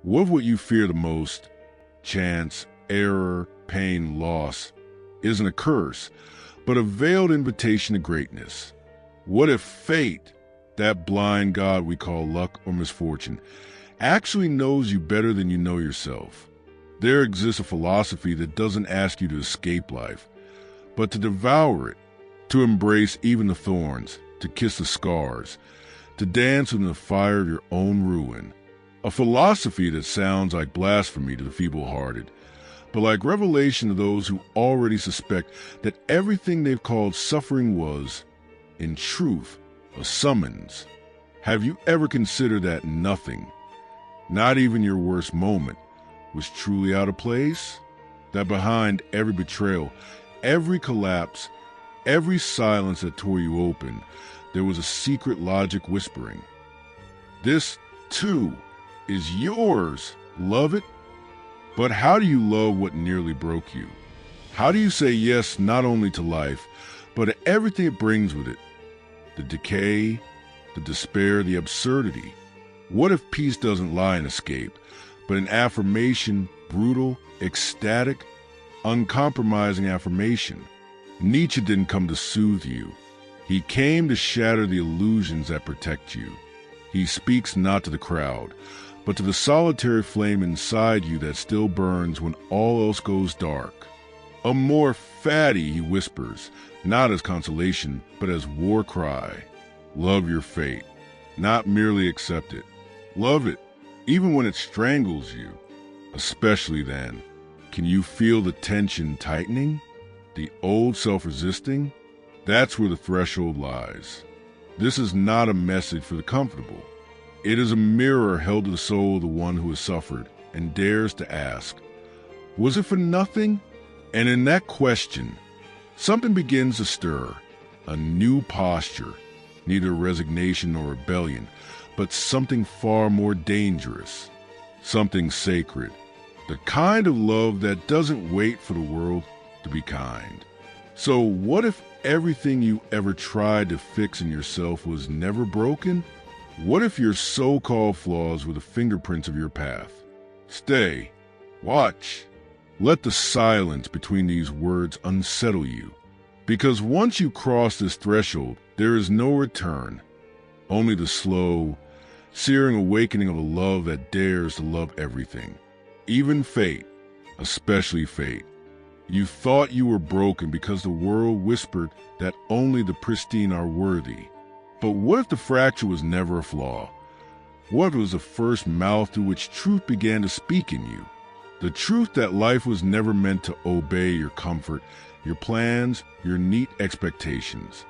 What if what you fear the most, chance, error, pain, loss, isn't a curse, but a veiled invitation to greatness? What if fate, that blind god we call luck or misfortune, actually knows you better than you know yourself? There exists a philosophy that doesn't ask you to escape life, but to devour it, to embrace even the thorns, to kiss the scars, to dance in the fire of your own ruin. A philosophy that sounds like blasphemy to the feeble-hearted, but like revelation to those who already suspect that everything they've called suffering was, in truth, a summons. Have you ever considered that nothing, not even your worst moment, was truly out of place? That behind every betrayal, every collapse, every silence that tore you open, there was a secret logic whispering, "This, too, is yours, love it." But how do you love what nearly broke you? How do you say yes not only to life, but to everything it brings with it? The decay, the despair, the absurdity. What if peace doesn't lie in escape, but in affirmation, brutal, ecstatic, uncompromising affirmation? Nietzsche didn't come to soothe you. He came to shatter the illusions that protect you. He speaks not to the crowd, but to the solitary flame inside you that still burns when all else goes dark. Amor Fati, he whispers, not as consolation, but as war cry. Love your fate, not merely accept it. Love it, even when it strangles you. Especially then. Can you feel the tension tightening? The old self resisting? That's where the threshold lies. This is not a message for the comfortable. It is a mirror held to the soul of the one who has suffered and dares to ask, was it for nothing? And in that question, something begins to stir, a new posture, neither resignation nor rebellion, but something far more dangerous, something sacred, the kind of love that doesn't wait for the world to be kind. So what if everything you ever tried to fix in yourself was never broken? What if your so-called flaws were the fingerprints of your path? Stay. Watch. Let the silence between these words unsettle you. Because once you cross this threshold, there is no return. Only the slow, searing awakening of a love that dares to love everything. Even fate, especially fate. You thought you were broken because the world whispered that only the pristine are worthy. But what if the fracture was never a flaw? What if it was the first mouth through which truth began to speak in you? The truth that life was never meant to obey your comfort, your plans, your neat expectations.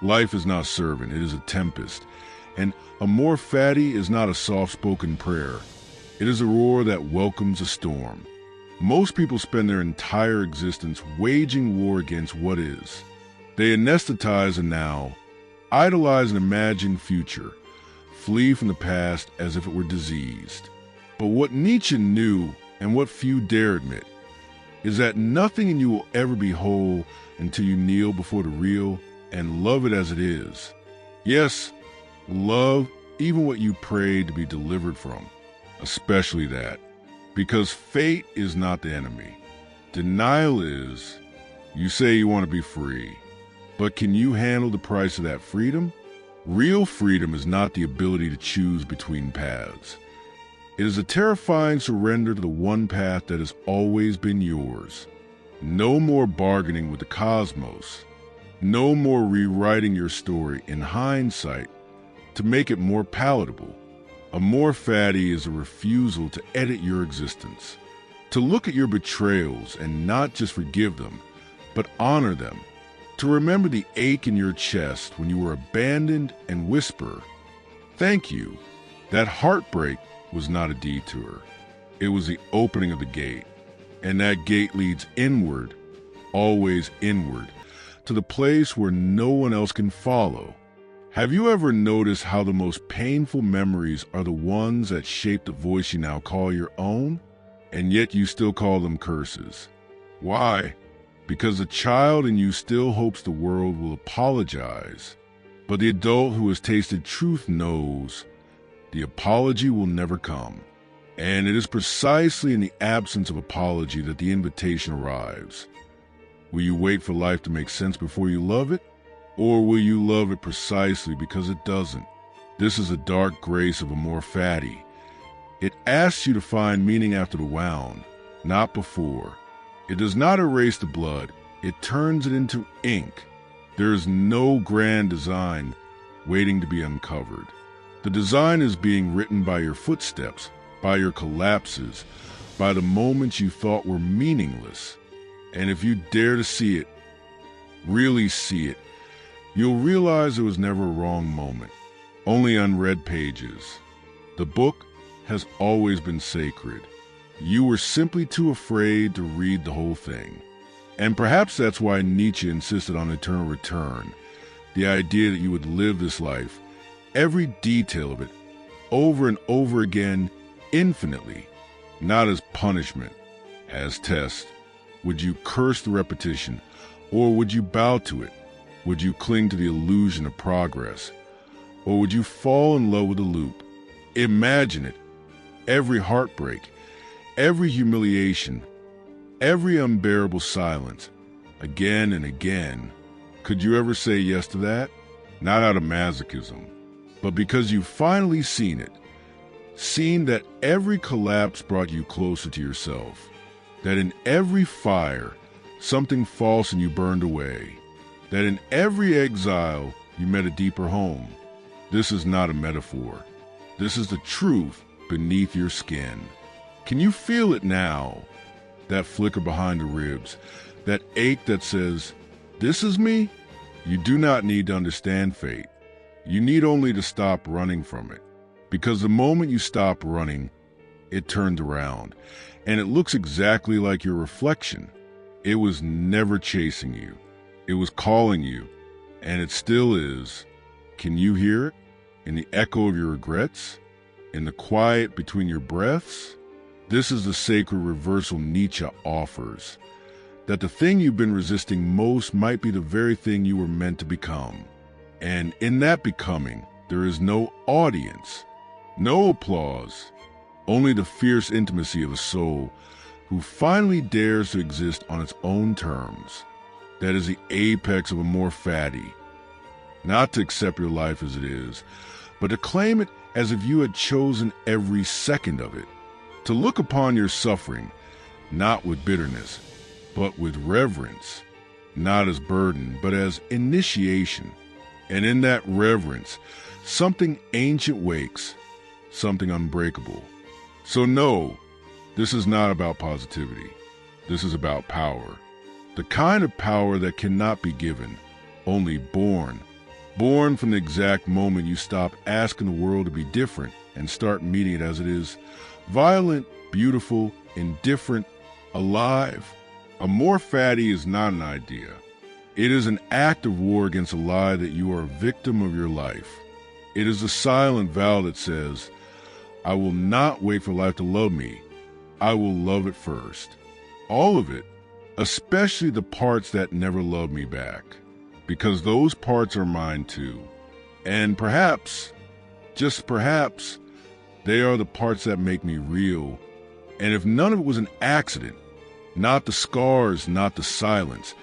Life is not servant, it is a tempest. And Amor Fati is not a soft-spoken prayer. It is a roar that welcomes a storm. Most people spend their entire existence waging war against what is. They anesthetize a now, idolize an imagined future, flee from the past as if it were diseased. But what Nietzsche knew, and what few dare admit, is that nothing in you will ever be whole until you kneel before the real and love it as it is. Yes, love even what you prayed to be delivered from, especially that. Because fate is not the enemy. Denial is. You say you want to be free. But can you handle the price of that freedom? Real freedom is not the ability to choose between paths. It is a terrifying surrender to the one path that has always been yours. No more bargaining with the cosmos. No more rewriting your story in hindsight to make it more palatable. Amor Fati is a refusal to edit your existence, to look at your betrayals and not just forgive them, but honor them, to remember the ache in your chest when you were abandoned and whisper, "Thank you." That heartbreak was not a detour. It was the opening of the gate, and that gate leads inward, always inward, to the place where no one else can follow. Have you ever noticed how the most painful memories are the ones that shape the voice you now call your own, and yet you still call them curses? Why? Because the child in you still hopes the world will apologize, but the adult who has tasted truth knows the apology will never come. And it is precisely in the absence of apology that the invitation arrives. Will you wait for life to make sense before you love it? Or will you love it precisely because it doesn't? This is the dark grace of Amor Fati. It asks you to find meaning after the wound, not before. It does not erase the blood, it turns it into ink. There is no grand design waiting to be uncovered. The design is being written by your footsteps, by your collapses, by the moments you thought were meaningless. And if you dare to see it, really see it, you'll realize there was never a wrong moment, only unread pages. The book has always been sacred. You were simply too afraid to read the whole thing. And perhaps that's why Nietzsche insisted on eternal return, the idea that you would live this life, every detail of it, over and over again, infinitely, not as punishment, as test. Would you curse the repetition, or would you bow to it? Would you cling to the illusion of progress, or would you fall in love with the loop? Imagine it. Every heartbreak, every humiliation, every unbearable silence, again and again. Could you ever say yes to that? Not out of masochism, but because you've finally seen it. Seen that every collapse brought you closer to yourself. That in every fire, something false in you burned away. That in every exile, you met a deeper home. This is not a metaphor. This is the truth beneath your skin. Can you feel it now? That flicker behind the ribs, that ache that says, "This is me?" You do not need to understand fate. You need only to stop running from it. Because the moment you stop running, it turned around, and it looks exactly like your reflection. It was never chasing you. It was calling you, and it still is. Can you hear it? In the echo of your regrets? In the quiet between your breaths? This is the sacred reversal Nietzsche offers. That the thing you've been resisting most might be the very thing you were meant to become. And in that becoming, there is no audience, no applause, only the fierce intimacy of a soul who finally dares to exist on its own terms. That is the apex of Amor Fati. Not to accept your life as it is, but to claim it as if you had chosen every second of it. To look upon your suffering, not with bitterness, but with reverence, not as burden, but as initiation. And in that reverence, something ancient wakes, something unbreakable. So no, this is not about positivity. This is about power. The kind of power that cannot be given, only born. Born from the exact moment you stop asking the world to be different and start meeting it as it is. Violent, beautiful, indifferent, alive. Amor Fati is not an idea. It is an act of war against a lie that you are a victim of your life. It is a silent vow that says, I will not wait for life to love me. I will love it first. All of it, especially the parts that never love me back. Because those parts are mine too. And perhaps, just perhaps, they are the parts that make me real. And if none of it was an accident, not the scars, not the silence,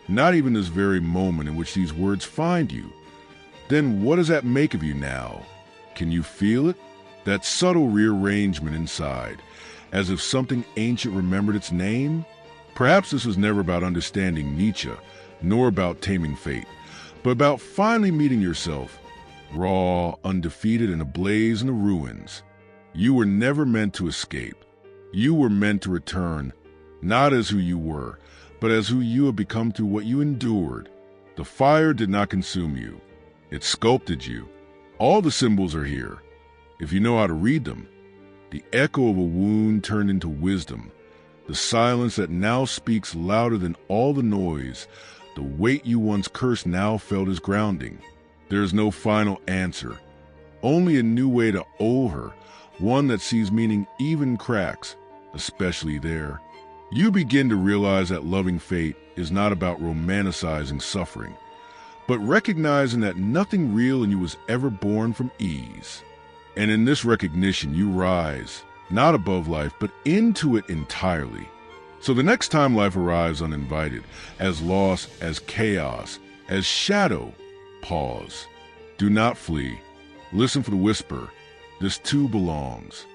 not even this very moment in which these words find you, then what does that make of you now? Can you feel it? That subtle rearrangement inside, as if something ancient remembered its name? Perhaps this was never about understanding Nietzsche, nor about taming fate, but about finally meeting yourself, raw, undefeated, and ablaze in the ruins. You were never meant to escape. You were meant to return, not as who you were, but as who you have become through what you endured. The fire did not consume you. It sculpted you. All the symbols are here, if you know how to read them. The echo of a wound turned into wisdom. The silence that now speaks louder than all the noise. The weight you once cursed now felt as grounding. There is no final answer, only a new way to owe her, one that sees meaning even in cracks, especially there. You begin to realize that loving fate is not about romanticizing suffering, but recognizing that nothing real in you was ever born from ease. And in this recognition, you rise, not above life, but into it entirely. So the next time life arrives uninvited, as loss, as chaos, as shadow, pause. Do not flee. Listen for the whisper. This too belongs.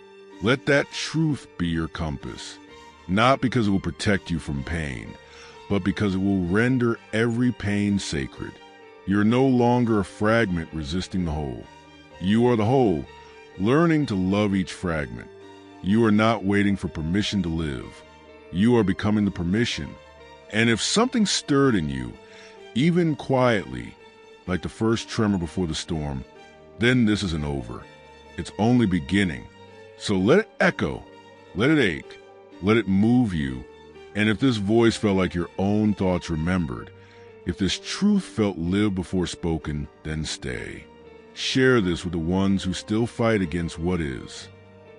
Let that truth be your compass, not because it will protect you from pain, but because it will render every pain sacred. You're no longer a fragment resisting the whole. You are the whole, learning to love each fragment. You are not waiting for permission to live. You are becoming the permission. And if something stirred in you, even quietly, like the first tremor before the storm, then this isn't over. It's only beginning. So let it echo, let it ache, let it move you. And if this voice felt like your own thoughts remembered, if this truth felt lived before spoken, then stay. Share this with the ones who still fight against what is.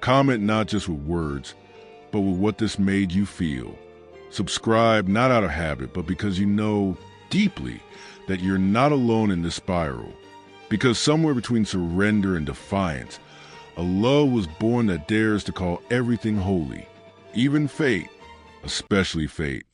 Comment not just with words, but with what this made you feel. Subscribe not out of habit, but because you know deeply that you're not alone in this spiral. Because somewhere between surrender and defiance, a love was born that dares to call everything holy, even fate, especially fate.